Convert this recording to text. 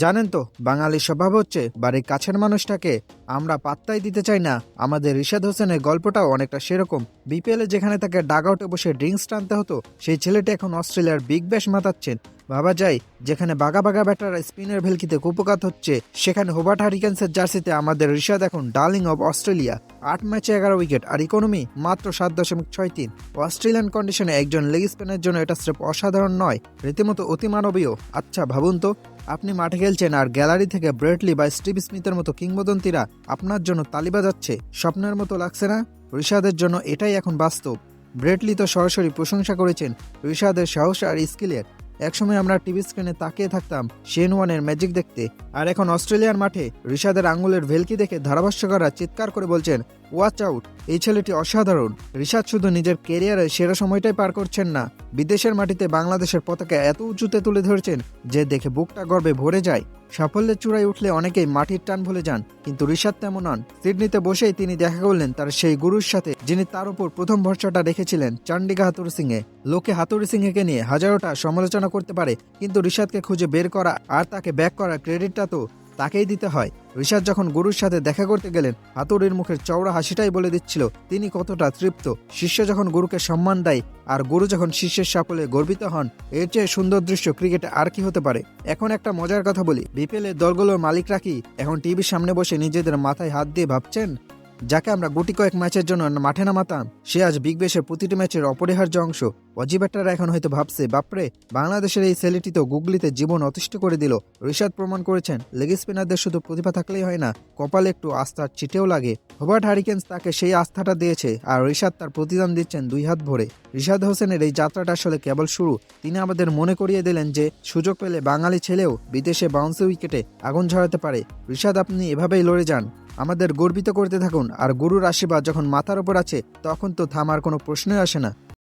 জানেন তো, বাঙালির স্বভাব হচ্ছে বাড়ির কাছের মানুষটাকে আমরা পাত্তাই দিতে চাই না। আমাদের রিশাদ হোসেনের গল্পটাও অনেকটা সেরকম। বিপিএলে যেখানে তাকে ডাগ আউটে বসে ড্রিঙ্কস টানতে হতো, সেই ছেলেটি এখন অস্ট্রেলিয়ার বিগ ব্যাশ মাতাচ্ছেন। ভাবা যায়, যেখানে বাঘা বাঘা ব্যাটাররা স্পিনের ভেলকিতে কুপকাত হচ্ছে, সেখানে হোবার্ট হারিকেন্সের জার্সিতে আমাদের রিশাদ এখন ডার্লিং অব অস্ট্রেলিয়া। ৮ ম্যাচে ১১ উইকেট আর ইকোনমি মাত্র ৭.৬৩। অস্ট্রেলিয়ান কন্ডিশনে একজন লেগ স্পিনের জন্য এটা স্রেফ অসাধারণ নয়, রীতিমতো অতিমানবীয়। আচ্ছা ভাবুন তো, আপনি মাঠে খেলছেন আর গ্যালারি থেকে ব্রেটলি বা স্টিভ স্মিথের মতো কিংবদন্তিরা আপনার জন্য তালি বাজাচ্ছে। স্বপ্নের মতো লাগছে না? রিশাদের জন্য এটাই এখন বাস্তব। ব্রেটলি তো সরাসরি প্রশংসা করেছেন রিশাদের সাহস আর স্কিলের। একসময় আমরা টিভি স্ক্রিনে তাকিয়ে থাকতাম শেন ওয়ানের ম্যাজিক দেখতে, আর এখন অস্ট্রেলিয়ার মাঠে রিশাদের আঙ্গুলের ভেলকি দেখে ধারাভাষ্যকাররা চিৎকার করে বলছেন, ওয়াচ আউট, এই ছেলেটি অসাধারণ। রিশাদ শুধু নিজের ক্যারিয়ারের সেরা সময়টাই পার করছেন না, বিদেশের মাটিতে বাংলাদেশের পতাকা এত উঁচুতে তুলে ধরেছেন যে দেখে বুকটা গর্বে ভরে যায়। সাফল্যের চূড়ায় উঠলে অনেকেই মাটির টান ভুলে যান, কিন্তু রিশাদ তেমন নন। সিডনিতে বসেই তিনি দেখা করলেন তার সেই গুরুর সাথে, যিনি তার উপর প্রথম ভরসাটা রেখেছিলেন, চান্ডিকা হাতুড়ি সিংয়ে। লোকে হাতুড়ি সিংকে নিয়ে হাজারোটা সমালোচনা করতে পারে, কিন্তু রিশাদকে খুঁজে বের করা আর তাকে ব্যাক করার ক্রেডিটটা তো তাকেই দিতে হয়। রিশাদ যখন গুরুর সাথে দেখা করতে গেলেন, হাতুড়ির মুখের চওড়া হাসিটাই বলে দিচ্ছিল তিনি কতটা তৃপ্ত। শিষ্য যখন গুরুকে সম্মান দেয় আর গুরু যখন শিষ্যের সাফল্যে গর্বিত হন, এর চেয়ে সুন্দর দৃশ্য ক্রিকেটে আর কি হতে পারে। এখন একটা মজার কথা বলি, বিপিএল এর দলগুলোর মালিকরা কি এখন টিভির সামনে বসে নিজেদের মাথায় হাত দিয়ে ভাবছেন, যাকে আমরা গুটি কয়েক ম্যাচের জন্য মাঠে নামাতাম, সে আজ বিগ ব্যাশের প্রতিটি ম্যাচের অপরিহার্য অংশ? অজি ব্যাটাররা এখন হয়তো ভাবছে, বাপরে, বাংলাদেশের এই ছেলেটি তো গুগলিতে জীবন অতিষ্ঠ করে দিল। রিশাদ প্রমাণ করেছেন, লেগ স্পিনারদের শুধু প্রতিভা থাকলেই হয় না, কপালে একটু আস্থার চিটেও লাগে। হোবার্ট হারিকেন্স তাকে সেই আস্থাটা দিয়েছে, আর রিশাদ তার প্রতিদান দিচ্ছেন ২ হাত ভরে। রিশাদ হোসেনের এই যাত্রাটা আসলে কেবল শুরু। তিনি আমাদের মনে করিয়ে দিলেন যে সুযোগ পেলে বাঙালি ছেলেও বিদেশে বাউন্সি উইকেটে আগুন ঝরাতে পারে। রিশাদ, আপনি এভাবেই লড়ে যান, আমাদের গর্বিত করতে থাকুন, আর গুরুর আশীর্বাদ যখন মাথার ওপর আছে, তখন তো থামার কোনো প্রশ্নই আসে না।